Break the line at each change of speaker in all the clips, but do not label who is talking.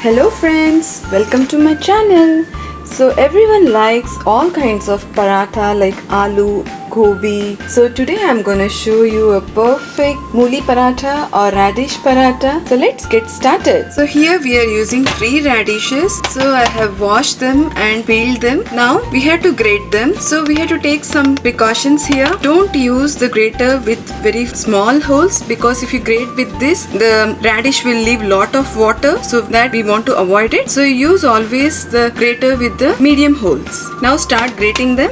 Hello friends, welcome to my channel. So everyone likes all kinds of paratha like aloo, gobi. So today I'm gonna show you a perfect mooli paratha or radish paratha. So let's get started. So here we are using 3 radishes. So I have washed them and peeled them. Now we have to grate them. So we have to take some precautions here. Don't use the grater with very small holes because if you grate with this, the radish will leave lot of water. So that we want to avoid it. So use always the grater with the medium holes. Now start grating them.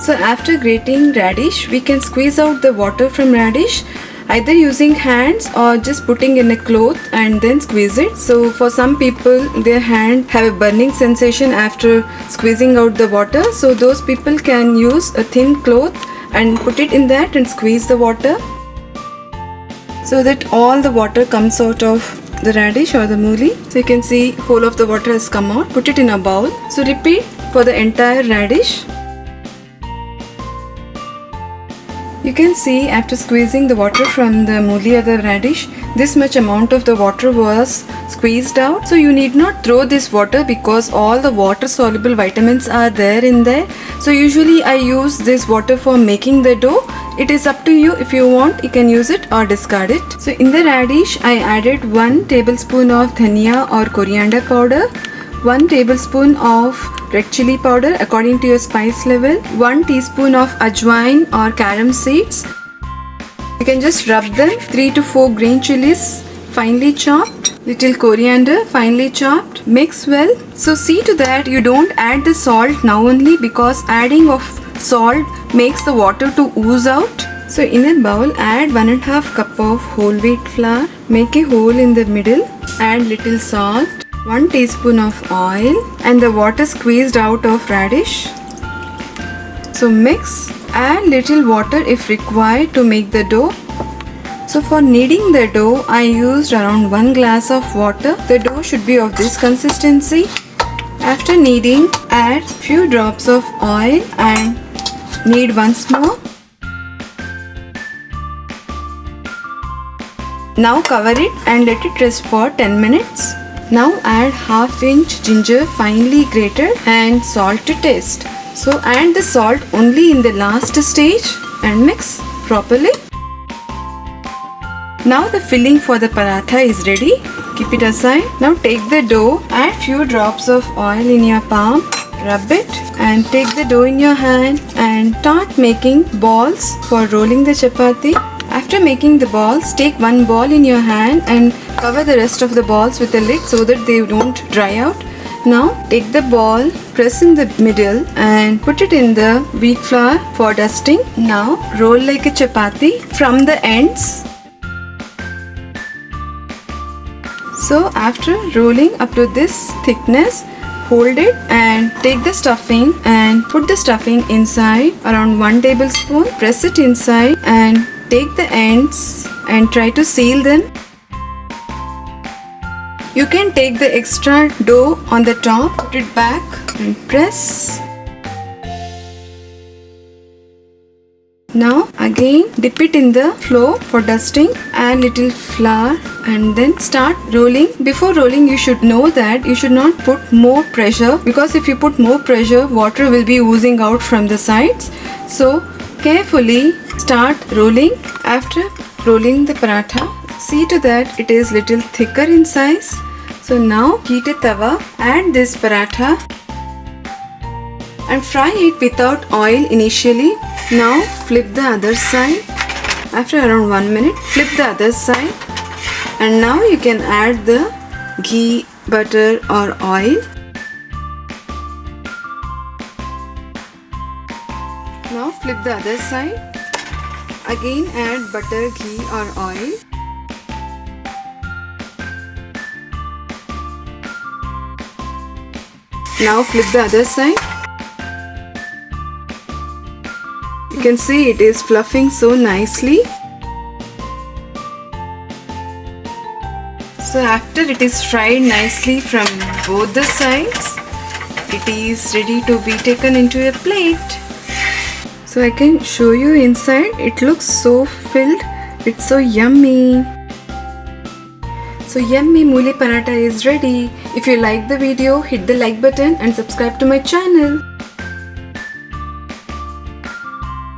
So after grating radish, we can squeeze out the water from radish either using hands or just putting in a cloth and then squeeze it. So for some people, their hand have a burning sensation after squeezing out the water. So those people can use a thin cloth and put it in that and squeeze the water so that all the water comes out of the radish or the mooli. So you can see whole of the water has come out. Put it in a bowl. So repeat for the entire radish. You can see after squeezing the water from the mooli or the radish, this much amount of the water was squeezed out. So you need not throw this water because all the water soluble vitamins are there in there. So usually I use this water for making the dough. It is up to you. If you want, you can use it or discard it. So in the radish, I added 1 tablespoon of dhania or coriander powder, 1 tablespoon of red chili powder according to your spice level, 1 teaspoon of ajwain or carom seeds. You can just rub them. 3 to 4 green chilies finely chopped, little coriander finely chopped. Mix well. So see to that you don't add the salt now only because adding of salt makes the water to ooze out. So in a bowl, add 1.5 cup of whole wheat flour. Make a hole in the middle. Add little salt, 1 teaspoon of oil and the water squeezed out of radish. So mix. Add little water if required to make the dough. So for kneading the dough, I used around 1 glass of water. The dough should be of this consistency. After kneading, add few drops of oil and knead once more. Now cover it and let it rest for 10 minutes. Now add ½ inch ginger finely grated and salt to taste. So add the salt only in the last stage and mix properly. Now the filling for the paratha is ready. Keep it aside. Now take the dough, add few drops of oil in your palm, rub it and take the dough in your hand and start making balls for rolling the chapati. After making the balls, take 1 ball in your hand and cover the rest of the balls with a lid so that they don't dry out. Now take the ball, press in the middle and put it in the wheat flour for dusting. Now roll like a chapati from the ends. So after rolling up to this thickness, hold it and take the stuffing and put the stuffing inside around 1 tablespoon. Press it inside and take the ends and try to seal them. You can take the extra dough on the top, put it back and press. Now again dip it in the flour for dusting, add little flour and then start rolling. Before rolling you should know that you should not put more pressure because if you put more pressure water will be oozing out from the sides. So carefully start rolling. After rolling the paratha, see to that it is little thicker in size. So now heat a tawa, add this paratha and fry it without oil initially. Now flip the other side. After around 1 minute, flip the other side and now you can add the ghee, butter or oil. Now flip the other side. Again add butter, ghee or oil. Now flip the other side. You can see it is fluffing so nicely. So after it is fried nicely from both the sides, it is ready to be taken into a plate. So I can show you inside. It looks so filled. It's so yummy. So So yummy mooli paratha is ready. If you like the video, hit the like button and subscribe to my channel.